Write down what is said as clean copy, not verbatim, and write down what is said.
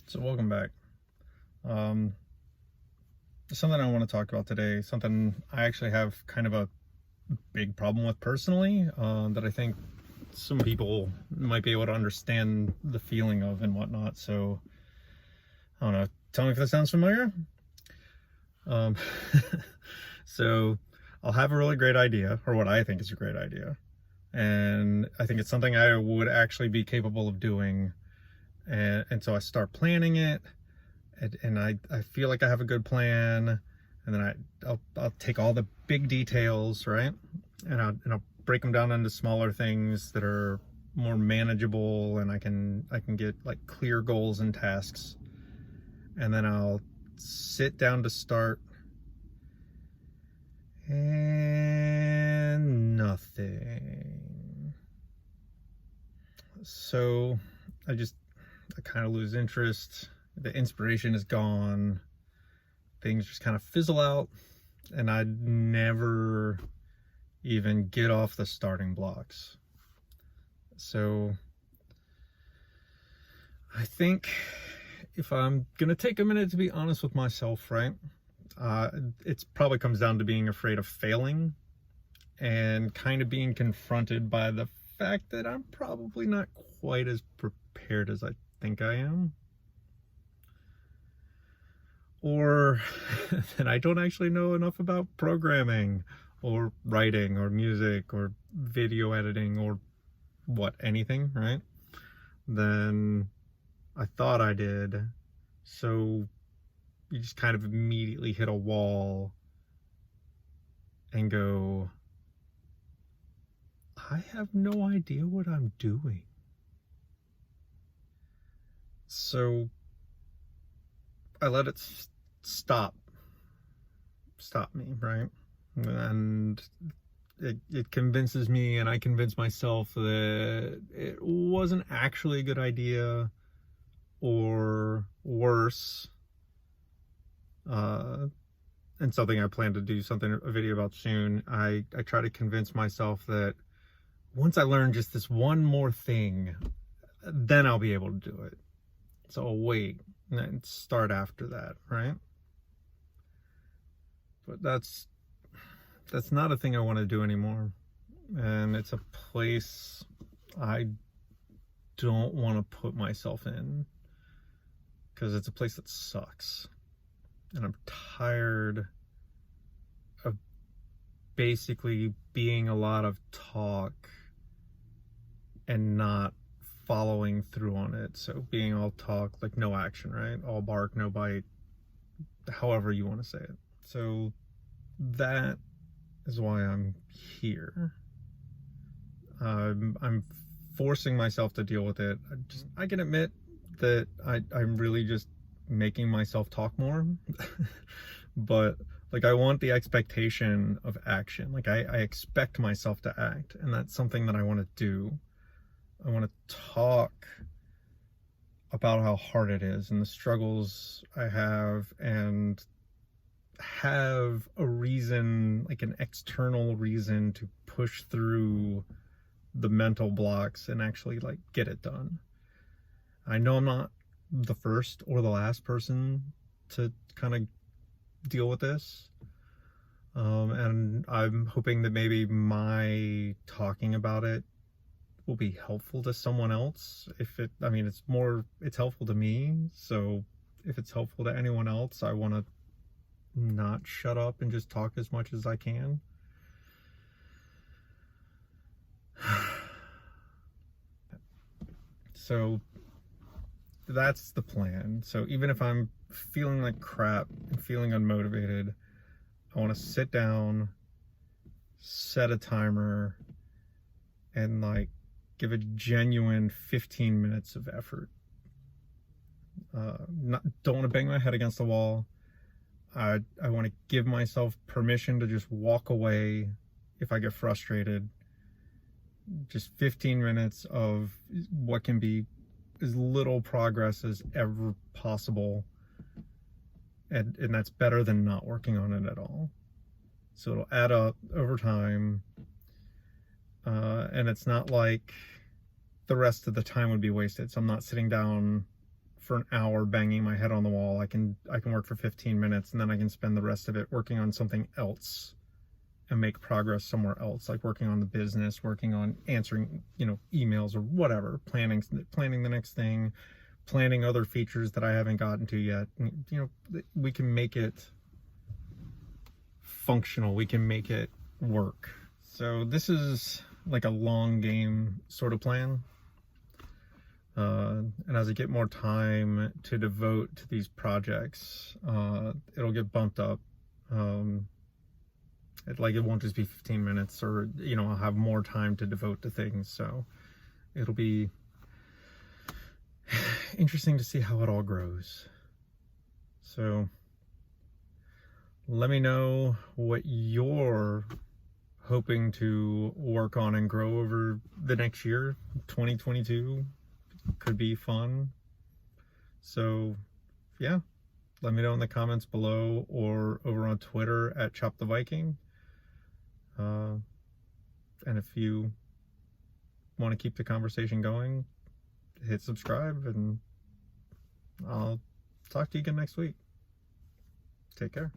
So welcome back. Um, Something I want to talk about today, something I actually have kind of a big problem with personally, that I think some people might be able to understand the feeling of and whatnot. So I don't know. Tell me if that sounds familiar. Um, so I'll have a really great idea, or what I think is a great idea, and I think it's something I would actually be capable of doing, and so I start planning it and I feel like I have a good plan, and then I'll take all the big details, right, and I'll break them down into smaller things that are more manageable, and I can get like clear goals and tasks, and then I'll sit down to start, and nothing. So I kind of lose interest. The inspiration is gone. Things just kind of fizzle out, and I never even get off the starting blocks. So I think if I'm gonna take a minute to be honest with myself, right, it probably comes down to being afraid of failing and kind of being confronted by the fact that I'm probably not quite as prepared as I think I am. Or that I don't actually know enough about programming or writing or music or video editing or anything, right? Than I thought I did. So you just kind of immediately hit a wall and go, I have no idea what I'm doing. So I let it stop me, right? And it convinces me, and I convince myself that it wasn't actually a good idea, or worse, and something I plan to do a video about soon. I try to convince myself that once I learn just this one more thing, then I'll be able to do it. So I'll wait and start after that, right? But that's not a thing I want to do anymore, and it's a place I don't want to put myself in, because it's a place that sucks, and I'm tired of basically being a lot of talk and not following through on it. So being all talk, like no action, right? All bark, no bite, however you want to say it. So that is why I'm here. I'm forcing myself to deal with it. I can admit that I'm really just making myself talk more. But like, I want the expectation of action. Like, I expect myself to act, and that's something that I want to do. I want to talk about how hard it is and the struggles I have, and have a reason, like an external reason, to push through the mental blocks and actually like get it done. I know I'm not the first or the last person to kind of deal with this. And I'm hoping that maybe my talking about it will be helpful to someone else. It's helpful to me. So if it's helpful to anyone else, I want to not shut up and just talk as much as I can. So that's the plan. So even if I'm feeling like crap and feeling unmotivated, I want to sit down, set a timer, and like give a genuine 15 minutes of effort. Don't want to bang my head against the wall. I want to give myself permission to just walk away if I get frustrated. Just 15 minutes of what can be as little progress as ever possible. And that's better than not working on it at all. So it'll add up over time. And it's not like the rest of the time would be wasted. So I'm not sitting down for an hour banging my head on the wall. I can work for 15 minutes, and then I can spend the rest of it working on something else and make progress somewhere else, like working on the business, working on answering, emails or whatever, planning the next thing, planning other features that I haven't gotten to yet. We can make it functional. We can make it work. So this is like a long game sort of plan. And as I get more time to devote to these projects, it'll get bumped up. It won't just be 15 minutes, or I'll have more time to devote to things. So it'll be interesting to see how it all grows. So let me know what you're hoping to work on and grow over the next year. 2022 could be fun. So yeah, let me know in the comments below or over on Twitter at Chop the Viking. And if you want to keep the conversation going, hit subscribe, and I'll talk to you again next week. Take care.